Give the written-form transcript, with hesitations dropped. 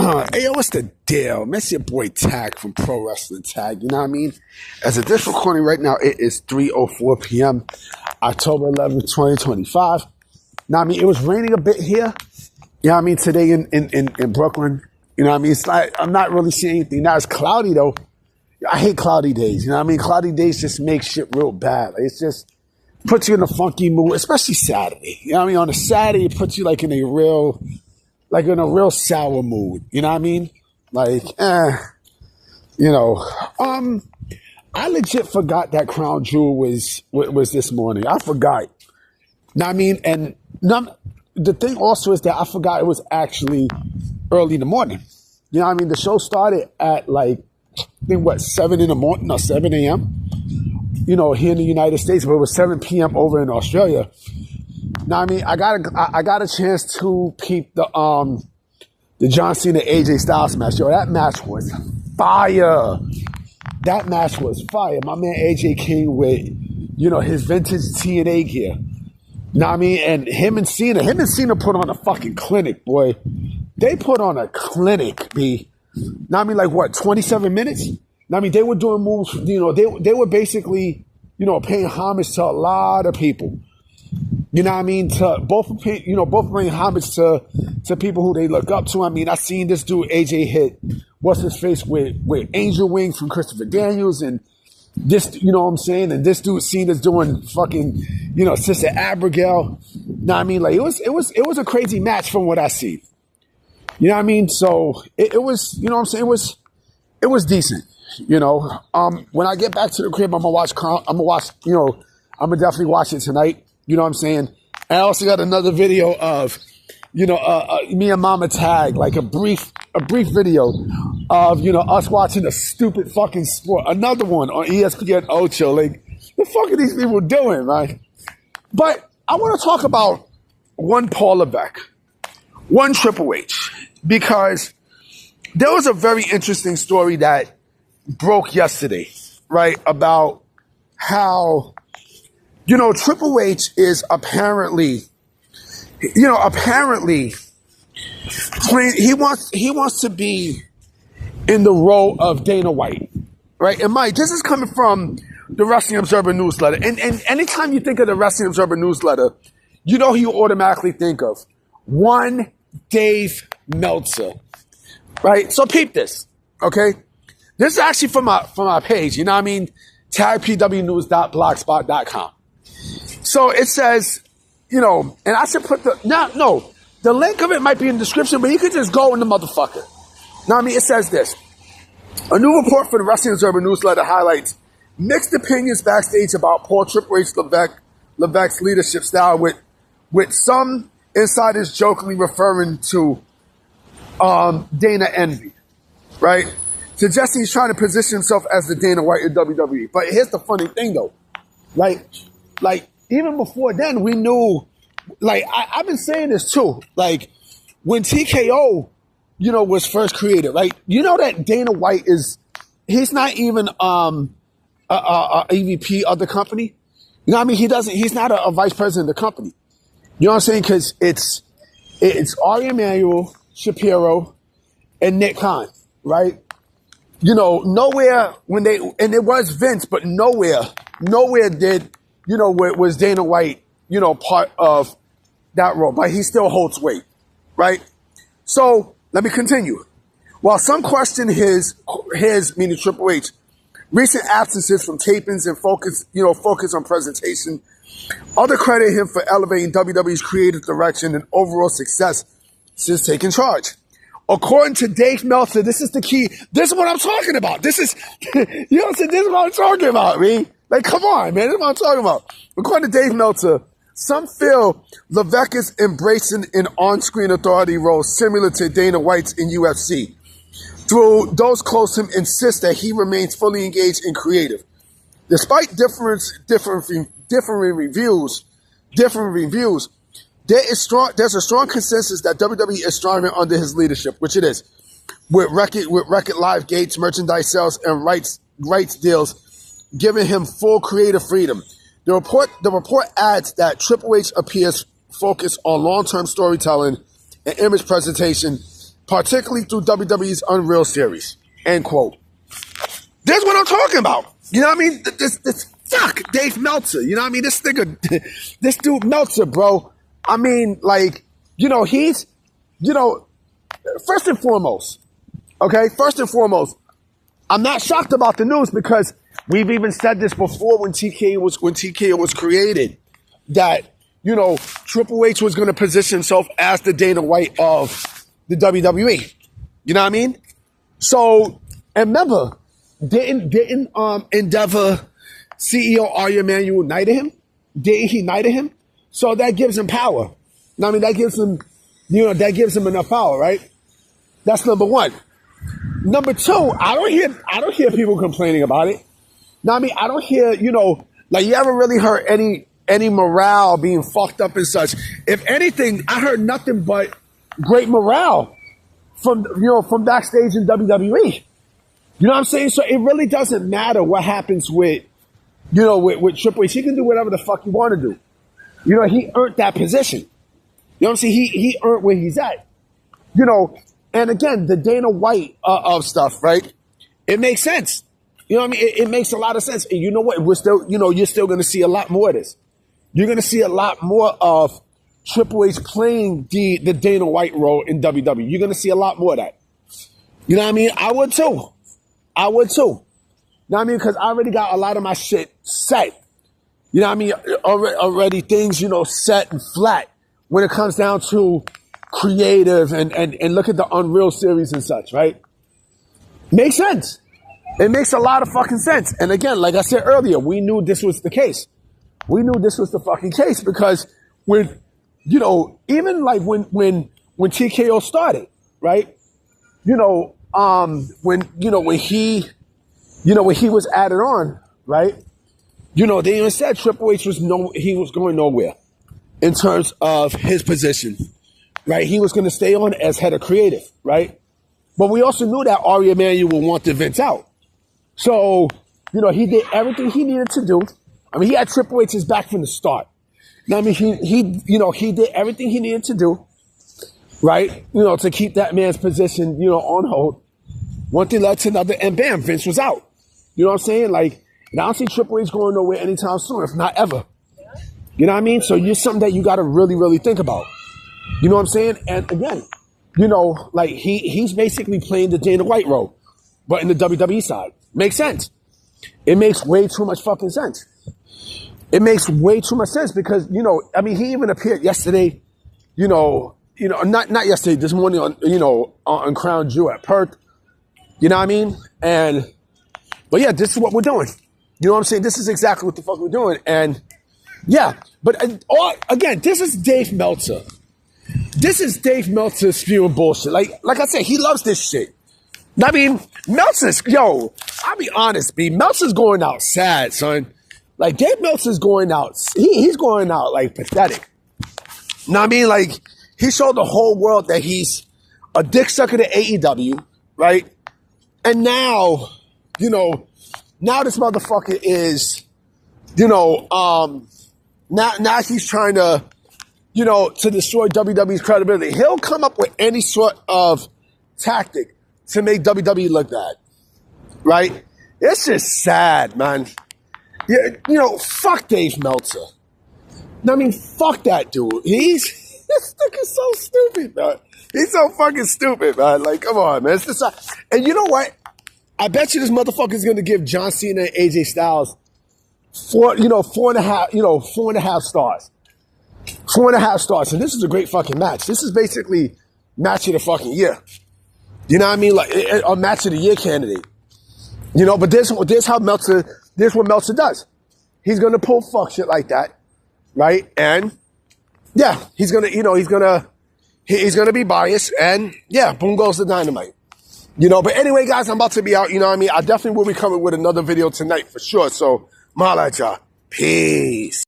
Hey, yo, what's the deal? Man, it's your boy Tag from Pro Wrestling Tag, you know what I mean? As of this recording right now, it is 3:04 p.m., October 11th, 2025. Now, I mean, it was raining a bit here, you know what I mean, today in Brooklyn. You know what I mean? It's like, I'm not really seeing anything. Now, it's cloudy, though. I hate cloudy days, you know what I mean? Cloudy days just make shit real bad. Like, it's just puts you in a funky mood, especially Saturday. You know what I mean? On a Saturday, it puts you like in a real sour mood. You know what I mean? Like, I legit forgot that Crown Jewel was this morning. I forgot. Know what I mean? And the thing also is that I forgot it was actually early in the morning. You know what I mean? The show started at like, I think 7 in the morning, no, 7 a.m., you know, here in the United States, but it was 7 p.m. over in Australia. Now, I mean, I got a chance to peep the John Cena AJ Styles match. Yo, that match was fire. That match was fire. My man AJ came with, you know, his vintage TNA gear. Now, I mean, and him and Cena put on a fucking clinic, boy. They put on a clinic, B. Now, I mean, like what, 27 minutes? Now, I mean, they were doing moves, you know, they were basically, you know, paying homage to a lot of people. You know what I mean? Both paying homage to people who they look up to. I mean, I seen this dude AJ hit what's his face with Angel Wings from Christopher Daniels, and this, you know what I'm saying? And this dude Cena's doing fucking, you know, Sister Abigail. Now I mean, like it was a crazy match from what I see. You know what I mean? So it was, you know what I'm saying? It was decent. You know, when I get back to the crib, I'm gonna definitely watch it tonight. You know what I'm saying? And I also got another video of, you know, me and Mama Tag, like a brief video of, you know, us watching a stupid fucking sport. Another one on ESPN Ocho. Like, what the fuck are these people doing, right? But I want to talk about one Paul Levesque, one Triple H, because there was a very interesting story that broke yesterday, right? About how, you know, Triple H is apparently he wants to be in the role of Dana White, right? And Mike, this is coming from the Wrestling Observer newsletter. And anytime you think of the Wrestling Observer newsletter, you know who you automatically think of. One Dave Meltzer, right? So peep this, okay? This is actually from our page, you know what I mean? tagpwnews.blogspot.com. So it says, you know, and I should put the link of it might be in the description, but you could just go in the motherfucker. Now, I mean, it says this. A new report for the Wrestling Observer newsletter highlights mixed opinions backstage about Paul Triple H Levesque's leadership style, with some insiders jokingly referring to Dana envy, right? Suggesting he's trying to position himself as the Dana White of WWE. But here's the funny thing, though. Like even before then, we knew, like, I've been saying this too. Like, when TKO, you know, was first created, right? You know that Dana White he's not even a EVP of the company. You know what I mean? He's not a vice president of the company. You know what I'm saying? Because it's Ari Emanuel, Shapiro, and Nick Khan, right? You know, nowhere and it was Vince, but nowhere did, you know, was Dana White, you know, part of that role, but he still holds weight, right? So let me continue. While some question his meaning Triple H, recent absences from tapings and focus on presentation, others credit him for elevating WWE's creative direction and overall success since taking charge. According to Dave Meltzer, this is the key. This is what I'm talking about. This is, you know what I'm saying? This is what I'm talking about, man. Like, come on, man. This is what I'm talking about. According to Dave Meltzer, some feel Levesque is embracing an on-screen authority role similar to Dana White's in UFC. Through those close to him insist that he remains fully engaged in creative. Despite different reviews, there's a strong consensus that WWE is stronger under his leadership, which it is, with record live gates, merchandise sales, and rights deals, giving him full creative freedom. The report adds that Triple H appears focused on long-term storytelling and image presentation, particularly through WWE's Unreal Series. End quote. This is what I'm talking about. You know what I mean? This fuck Dave Meltzer. You know what I mean? This nigga, this dude Meltzer, bro. I mean, like, you know, he's, you know, first and foremost, okay? First and foremost, I'm not shocked about the news because we've even said this before when TKO was created, that, you know, Triple H was going to position himself as the Dana White of the WWE. You know what I mean? So, and remember, didn't Endeavor CEO Ari Emanuel knighted him? Didn't he knighted him? So that gives him power. I mean, that gives him, you know, that gives him enough power, right? That's number one. Number two, I don't hear people complaining about it. Now, I mean, I don't hear, you know, like, you haven't really heard any morale being fucked up and such. If anything, I heard nothing but great morale from, you know, from backstage in WWE. You know what I'm saying? So it really doesn't matter what happens with, you know, with Triple H. He can do whatever the fuck he want to do. You know, he earned that position. You know what I'm saying? He earned where he's at. You know, and again, the Dana White of stuff, right? It makes sense. You know what I mean? It makes a lot of sense. And you know what? We're still, you know, you're still going to see a lot more of this. You're going to see a lot more of Triple H playing the Dana White role in WWE. You're going to see a lot more of that. You know what I mean? I would too. I would too. You know what I mean? Because I already got a lot of my shit set. You know what I mean? Already things, you know, set and flat when it comes down to creative and look at the Unreal series and such, right? Makes sense. It makes a lot of fucking sense. And again, like I said earlier, we knew this was the case. We knew this was the fucking case because when, you know, even like when TKO started, right? You know, when he was added on, right? You know, they even said Triple H he was going nowhere in terms of his position, right? He was going to stay on as head of creative, right? But we also knew that Ari Emanuel wanted Vince out. So, you know, he did everything he needed to do. I mean, he had Triple H's back from the start. Now, I mean, he did everything he needed to do, right? You know, to keep that man's position, you know, on hold. One thing led to another, and bam, Vince was out. You know what I'm saying? Like, and I don't see Triple H going nowhere anytime soon, if not ever. You know what I mean? So you're something that you got to really, really think about. You know what I'm saying? And again, you know, like he's basically playing the Dana White role, but in the WWE side. Makes sense. It makes way too much fucking sense. It makes way too much sense because, you know, I mean, he even appeared yesterday, you know, not yesterday, this morning on, you know, on Crown Jewel at Perth. You know what I mean? But yeah, this is what we're doing. You know what I'm saying? This is exactly what the fuck we're doing. And yeah, but again, this is Dave Meltzer. This is Dave Meltzer spewing bullshit. Like I said, he loves this shit. I mean, Meltzer's, yo, I'll be honest, Meltzer's going out sad, son. Like, Dave Meltzer's going out, he's going out, like, pathetic. You know what I mean? Like, he showed the whole world that he's a dick sucker to AEW, right? And now, you know, now this motherfucker is, you know, now he's trying to, you know, to destroy WWE's credibility. He'll come up with any sort of tactic to make WWE look bad, right? It's just sad, man. You know, fuck Dave Meltzer. I mean, fuck that dude. This nigga's so stupid, man. He's so fucking stupid, man. Like, come on, man. It's just, and you know what? I bet you this motherfucker's gonna give John Cena and AJ Styles 4.5 stars. 4.5 stars. And this is a great fucking match. This is basically match of the fucking year. You know what I mean? Like a match of the year candidate. You know, but this what Meltzer does. He's gonna pull fuck shit like that, right? And yeah, he's gonna be biased, and yeah, boom goes the dynamite. You know, but anyway, guys, I'm about to be out. You know what I mean? I definitely will be coming with another video tonight for sure. So, mahalo at y'all. Peace.